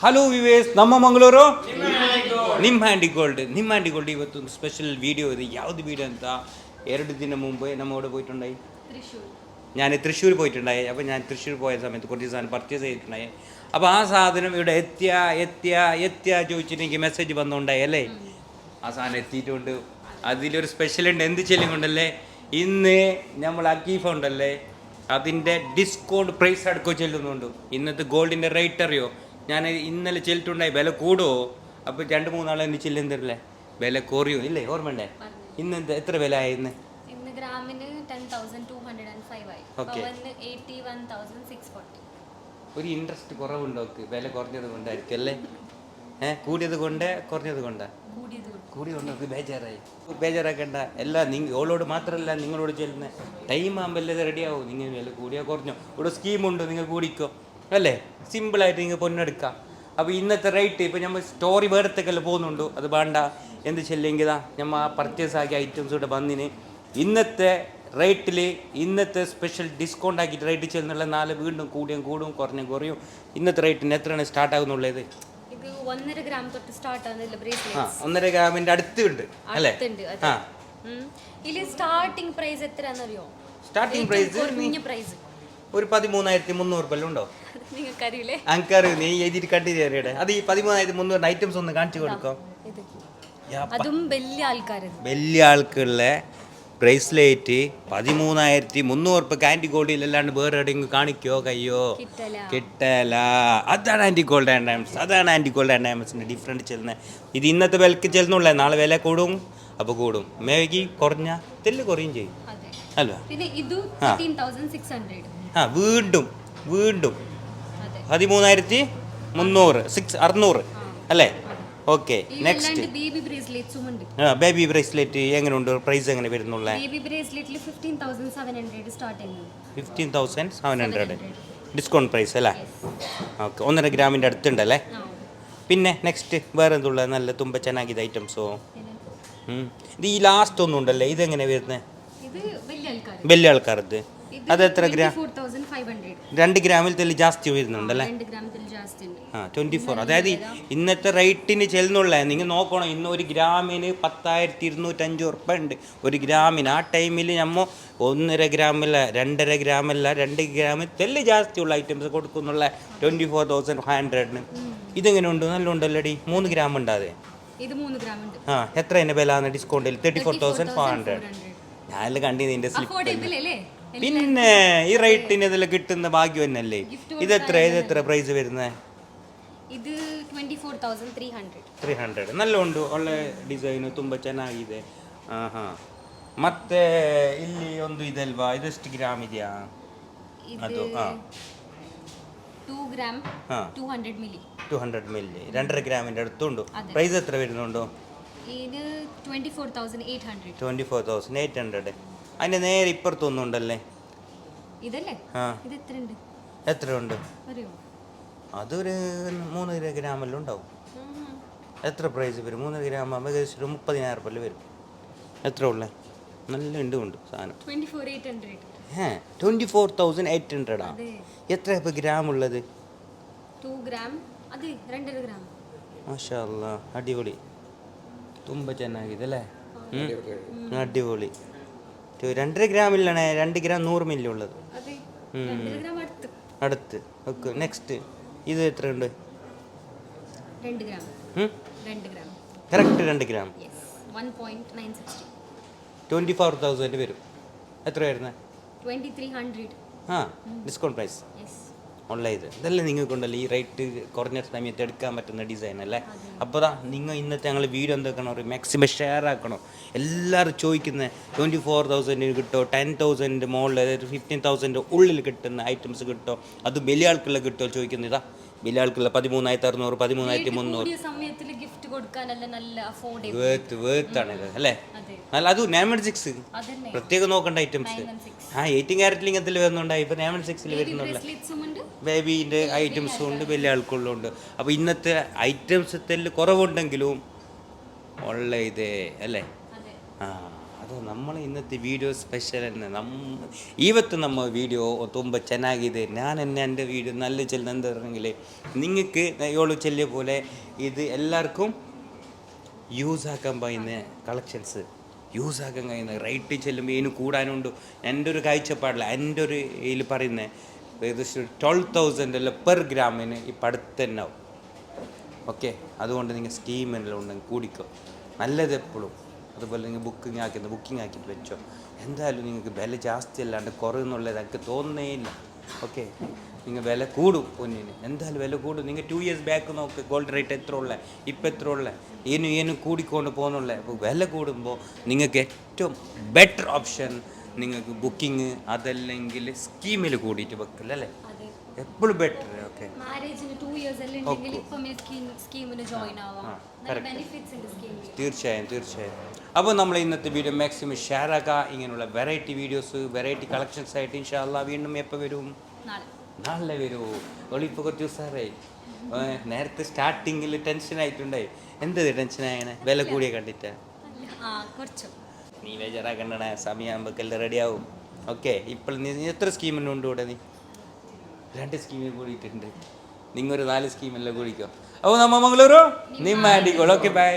Hello ವಿವೇಸ್, ನಮ್ಮ ಮಂಗಳೂರು ನಿಮ್ಮ handy gold ಇವತ್ತೊಂದು ಸ್ಪೆಷಲ್ ವಿಡಿಯೋ ಇದೆ. ಯಾವುದು ವಿಡಿಯೋ ಅಂತ 2 ദിനം മുമ്പ് നമ്മോട് പോയിട്ടുണ്ടായി. ഞാൻ തൃശ്ശൂർ പോയിട്ടുണ്ടായി. അപ്പോൾ ഞാൻ തൃശ്ശൂർ പോയ സമയത്ത് കുറച്ച് സാധനം പർച്ചേസ് ചെയ്തിട്ടുണ്ടായി. അപ്പോൾ ആ സാധനം ഇവിടെ എത്തിയ ചോദിച്ചിട്ട് എനിക്ക് മെസ്സേജ് വന്നുണ്ടായി അല്ലേ. ആ സാധനം എത്തിയിട്ടുണ്ട്. അതിലൊരു സ്പെഷ്യൽ ഉണ്ട്. എന്ത് ചെല്ലുകൊണ്ടല്ലേ ഇന്ന് നമ്മൾ അക്കീഫ ഉണ്ടല്ലേ, അതിൻ്റെ ഡിസ്കൗണ്ട് പ്രൈസ് അടുക്കോ ചെല്ലുന്നുണ്ട്. ഇന്നത്തെ ഗോൾഡിൻ്റെ റേറ്റ് അറിയോ? ഞാൻ ഇന്നലെ ചെല്ലിട്ടുണ്ടായി. വില കൂടുമോ? അപ്പോൾ 2-3 നാളെ എന്നെ ചെല്ലുന്നില്ലേ, വില കുറയോ ഇല്ലേ? ഓർമ്മണ്ടേ? ഇന്ന് എത്ര വില ആയി? ഇന്ന് ഗ്രാമിന് 10,205 ആയി. ഓക്കെ, 81,640. ഒരു ഇൻട്രസ്റ്റ് കുറവുണ്ടോ? വില കുറഞ്ഞത് കൊണ്ടായിരിക്കും അല്ലേ? കൂടിയത് കൊണ്ട് കുറഞ്ഞത് കൊണ്ടാ? കൂടി കൊണ്ടൊക്കെ ബേജാറാക്കണ്ട. എല്ലാം ഓളോട് മാത്രമല്ല നിങ്ങളോട് ചെല്ലുന്ന ടൈം ആകുമ്പോൾ എല്ലാം റെഡിയാവും. നിങ്ങൾ വില കൂടിയോ കുറഞ്ഞോ, ഇവിടെ സ്കീമുണ്ട്, നിങ്ങൾ കൂടിക്കോ അല്ലേ? സിമ്പിളായിട്ട് നിങ്ങൾ പൊന്നെടുക്കാം. അപ്പോൾ ഇന്നത്തെ റേറ്റ് ഇപ്പോൾ നമ്മൾ സ്റ്റോറി വേറത്തേക്കെല്ലാം പോകുന്നുണ്ട്. അത് വേണ്ട എന്ത് ചെല്ലെങ്കിൽ നമ്മൾ ആ പർച്ചേസ് ആക്കിയ ഐറ്റംസ് ഇവിടെ വന്നിന് ഇന്നത്തെ റേറ്റിൽ ഇന്നത്തെ സ്പെഷ്യൽ ഡിസ്കൗണ്ട് ആക്കിയിട്ട് റേറ്റ് ചെല്ലുന്നുള്ള 4 വീണ്ടും കൂടും കുറയും. ഇന്നത്തെ റേറ്റിന് എത്രയാണ് സ്റ്റാർട്ട് ആകുന്നുള്ളത്? 1.5 ഗ്രാം തൊട്ട് സ്റ്റാർട്ട് ആകുന്നില്ല ബ്രേസ്ലെറ്റ്സ്. 1.5 ഗ്രാമിൻ്റെ അടുത്തുണ്ട് അല്ലേ? സ്റ്റാർട്ടിംഗ് പ്രൈസ് എത്രയാണെന്നറിയോ? സ്റ്റാർട്ടിംഗ് പ്രൈസ് ഒരു 13,300 ഉണ്ടോ? നിങ്ങൾക്കറിയില്ലേ? അനക്കറിയും, നീ എഴുതിയിട്ട് കണ്ടില്ലേ? അത് ഈ 13,300 ഐറ്റംസ് ഒന്ന് കാണിച്ചു കൊടുക്കാം. അതും വലിയ ആൾക്കുള്ള ബ്രേസ്ലെറ്റ് 13,300 ആൻറ്റി ഗോൾഡിലല്ലാണ്ട് വേറെ എവിടെയെങ്കിലും കാണിക്കോ? കയ്യോ കിട്ടല. അതാണ് ആൻറ്റി ഗോൾഡ് ആൻഡ് ഡയമണ്ട്സ്. അതാണ് ആൻറ്റി ഗോൾഡ് ആൻഡ് ഡയമണ്ട്സിൻ്റെ ഡിഫറൻറ്റ് ചെല്ലുന്നത്. ഇത് ഇന്നത്തെ വിലക്ക് ചെല്ലുന്നുള്ളേ, നാളെ വില കൂടും. അപ്പോൾ കൂടും മേഗി കുറഞ്ഞ തെല്ല് കുറയും ചെയ്യും അല്ലോ. വീണ്ടും 13,300 600 അല്ലേ? ഓക്കെ, നെക്സ്റ്റ് ബേബി ബ്രേസ്ലെറ്റ് എങ്ങനെയുണ്ട്? പ്രൈസ് എങ്ങനെ വരുന്നുള്ള? 15,700 ഡിസ്കൗണ്ട് പ്രൈസ് അല്ലേ? ഓക്കെ, 1.5 ഗ്രാമിൻ്റെ അടുത്തുണ്ടല്ലേ. പിന്നെ നെക്സ്റ്റ് വേറെ എന്തുള്ള നല്ല തുമ്പ ചെന്നാക്കിയത് ഐറ്റംസോ? ഇത് ഈ ലാസ്റ്റ് ഒന്നും ഉണ്ടല്ലേ, ഇതെങ്ങനെ വരുന്നത്? വലിയ ആൾക്കാരത് അത് എത്ര ഗ്രാം? 2 ഗ്രാമിൽ തെല്ല് ജാസ്തി വരുന്നുണ്ടല്ലേ? 24. അതായത് ഇന്നത്തെ റേറ്റിന് ചെല്ലുന്നുള്ള നിങ്ങൾ നോക്കണം. ഇന്ന് 1 ഗ്രാമിന് 10,205 ഉറുപ്പ ഉണ്ട് 1 ഗ്രാമിന്. ആ ടൈമിൽ നമ്മൾ 1.5 ഗ്രാമല്ല 2.5 ഗ്രാമല്ല 2 ഗ്രാമിൽ തെല്ല് ജാസ്തിയുള്ള ഐറ്റംസ് കൊടുക്കുന്നുള്ള 24,500. ഇതെങ്ങനെ ഉണ്ട്? നല്ല ഉണ്ടല്ലേ? 3 ഗ്രാം ഉണ്ടാതെ. എത്ര എൻ്റെ വില ഡിസ്കൗണ്ടിൽ? 34,500. ഞാനെല്ലാം കണ്ടിന് ഇതിൻ്റെ സ്ലിപ്പ്. പിന്നെ ഈ റേറ്റിന് ഇതെല്ലാം കിട്ടുന്ന ഭാഗ്യം തന്നെയല്ലേ. ഇതെത്ര പ്രൈസ് വരുന്നത്? ഇത് 24,300. നല്ല ഉണ്ട്, ಒಳ್ಳೆ ಡಿಸೈನು, ತುಂಬ ಚೆನ್ನಾಗಿದೆ. ಮತ್ತೆ ಇಲ್ಲಿ ಒಂದು ಇದಲ್ವಾ, ಇದೆಷ್ಟು ಗ್ರಾಮ್ ಇದೆಯಾ ಅದು? 2 ഗ്രാം 200 മില്ലി 2.5 ഗ്രാമിൻ്റെ അടുത്തുണ്ട്. പ്രൈസ് എത്ര വരുന്നുണ്ടോ? ഇത് 24,800. 24,800. അതിൻ്റെ നേരെ ഇപ്പുറത്തൊന്നുണ്ടല്ലേ? ഇതല്ലേ? ഇത് എത്ര ഉണ്ട്? അതൊരു 3 ഗ്രാമെല്ലാം ഉണ്ടാവും. എത്ര പ്രൈസ് വരും? 3 ഗ്രാം ആകുമ്പോൾ ഏകദേശം 30,000 വരും. എത്ര ഉള്ളത്? നല്ല ഉണ്ട് സാധനം. 24,800. എത്ര ഇപ്പോൾ ഗ്രാം ഉള്ളത്? 2 ഗ്രാം 2.5 ഗ്രാം. മാഷാ അല്ലാ, അടിപൊളി, ತುಂಬ ಚೆನ್ನಾಗಿದೆ അല്ലേ? അടിപൊളി. 2.5 ഗ്രാമിലാണ് 2 ഗ്രാം 100 മില്ലി ഉള്ളത്. അടുത്ത് ഓക്കെ. നെക്സ്റ്റ് ഇത് എത്ര ഉണ്ട്? 2 ഗ്രാം. Correct 2 gram 1.960. 24,000 വരും. എത്ര വരുന്നത്? 2,300. ഡിസ്കൗണ്ട് പ്രൈസ് ഉള്ള ഇതെല്ലാം നിങ്ങൾക്കുണ്ടല്ലോ. ഈ റേറ്റ് കുറഞ്ഞ സമയത്ത് എടുക്കാൻ പറ്റുന്ന ഡിസൈൻ അല്ലേ? അപ്പോൾ നിങ്ങൾ ഇന്നത്തെ ഞങ്ങൾ വീഡിയോ എന്തൊക്കെയാണോ മാക്സിമം ഷെയർ ആക്കണം. എല്ലാവരും ചോദിക്കുന്നത് 24,000 കിട്ടോ, 10,000 മുകളിൽ, അതായത് 15,000 ഉള്ളിൽ കിട്ടുന്ന ഐറ്റംസ് കിട്ടോ, അത് വലിയ ആൾക്കുള്ള കിട്ടോ ചോദിക്കുന്നതാ. വലിയ ആൾക്കുള്ള 13,600 13,300 വേർത്താണ് ഇത് അല്ലേ? അല്ല, അത് 916 പ്രത്യേകം നോക്കേണ്ട ഐറ്റംസ്. 18 ക്യാരറ്റിൽ ഇങ്ങനത്തിൽ വരുന്നുണ്ടായി. ഇപ്പോൾ 916 വരുന്നുണ്ട്. ബേബീൻ്റെ ഐറ്റംസും ഉണ്ട്, വലിയ ആൾക്കുള്ളും ഉണ്ട്. അപ്പോൾ ഇന്നത്തെ ഐറ്റംസ് തെല്ല് കുറവുണ്ടെങ്കിലും ഉള്ള ഇതേ അല്ലേ? ಅದು ನಮ್ಮ ಇನ್ನത്തെ ವೀಡಿಯೋ ಸ್ಪೆಷಲ್ ಇವತ್ತು ನಮ್ಮ ವೀಡಿയോ ತುಂಬ ಚೆನ್ನಾಗಿದೆ എൻ്റെ വീഡിയോ നല്ല ചെല്ലുന്നെങ്കിൽ നിങ്ങൾക്ക് ഏഴു ചെല്ലിയ പോലെ ഇത് എല്ലാവർക്കും യൂസ് ആക്കാൻ പറ്റുന്ന കളക്ഷൻസ് യൂസ് ആക്കാൻ കഴിയുന്ന റൈറ്റ് ചെല്ലുമ്പോൾ ഇതിന് കൂടാനുണ്ട് എൻ്റെ ഒരു കാഴ്ചപ്പാടില്ല എൻ്റെ ഒരു ഇതിൽ പറയുന്നത് ഏകദേശം 12,000 അല്ല പെർ ഗ്രാമിന് ഇപ്പം അടുത്ത് തന്നെ ആവും ഓക്കെ അതുകൊണ്ട് നിങ്ങൾ സ്കീമെല്ലാം ഉണ്ടെങ്കിൽ കൂടിക്കോ നല്ലത് എപ്പോഴും അതുപോലെ നിങ്ങൾ ബുക്കിംഗ് ആക്കിയിട്ട് വെച്ചോ എന്തായാലും നിങ്ങൾക്ക് വില ജാസ്തി അല്ലാണ്ട് കുറവെന്നുള്ളത് എനിക്ക് തോന്നുന്നേ ഇല്ല ഓക്കെ നിങ്ങൾ വില കൂടും പൊന്നിന് എന്തായാലും വില കൂടും നിങ്ങൾ 2 years ബാക്ക് നോക്ക് ഗോൾഡ് റേറ്റ് എത്ര ഉള്ളത് ഇപ്പം എത്ര ഉള്ളത് ഏനും കൂടിക്കൊണ്ട് പോകുന്നുള്ളത് അപ്പോൾ വില കൂടുമ്പോൾ നിങ്ങൾക്ക് ഏറ്റവും ബെറ്റർ ഓപ്ഷൻ നിങ്ങൾക്ക് ബുക്കിംഗ് അതല്ലെങ്കിൽ സ്കീമിൽ കൂടിയിട്ട് വെക്കില്ലല്ലേ അതെ എപ്പോഴും ബെറ്റർ ഓക്കെ മാരേജിന് 2 years എല്ലാം ഉണ്ടെങ്കിൽ ഇപ്പം സ്കീമിന് ജോയിൻ ആവാം നല്ല ബെനിഫിറ്റ്സ് ഉണ്ട് സ്കീമിൽ തീർച്ചയായും അപ്പോൾ നമ്മൾ ഇന്നത്തെ വീഡിയോ മാക്സിമം ഷെയർ ആക്കുക ഇങ്ങനെയുള്ള വെറൈറ്റി വീഡിയോസ് വെറൈറ്റി കളക്ഷൻസ് ആയിട്ട് ഇൻഷാ അല്ലാഹ് വീണ്ടും എപ്പോൾ വരും നാളെ വരുമോ ഒളിപ്പോൾ കുറച്ച് ദിവസമായി നേരത്തെ സ്റ്റാർട്ടിങ്ങിൽ ടെൻഷൻ ആയിട്ടുണ്ടായി എന്തത് ടെൻഷനായാണ് വില കൂടിയ കണ്ടിട്ട് കുറച്ചു നീ ബേജാറാക്കണ്ടേ സമയമാകുമ്പോൾ എല്ലാം റെഡിയാവും ഓക്കെ ഇപ്പോൾ നീ എത്ര സ്കീമിനുണ്ട് ഇവിടെ നീ 2 സ്കീമിൽ കൂടിയിട്ടുണ്ട് നിങ്ങൾ ഒരു 4 സ്കീമെല്ലാം കൂടിക്കോ അപ്പോൾ നമ്മ മംഗളൂരു ನಿಮ್ಮ ಆಂಟಿಗಳು ಓಕೆ ಬಾಯ್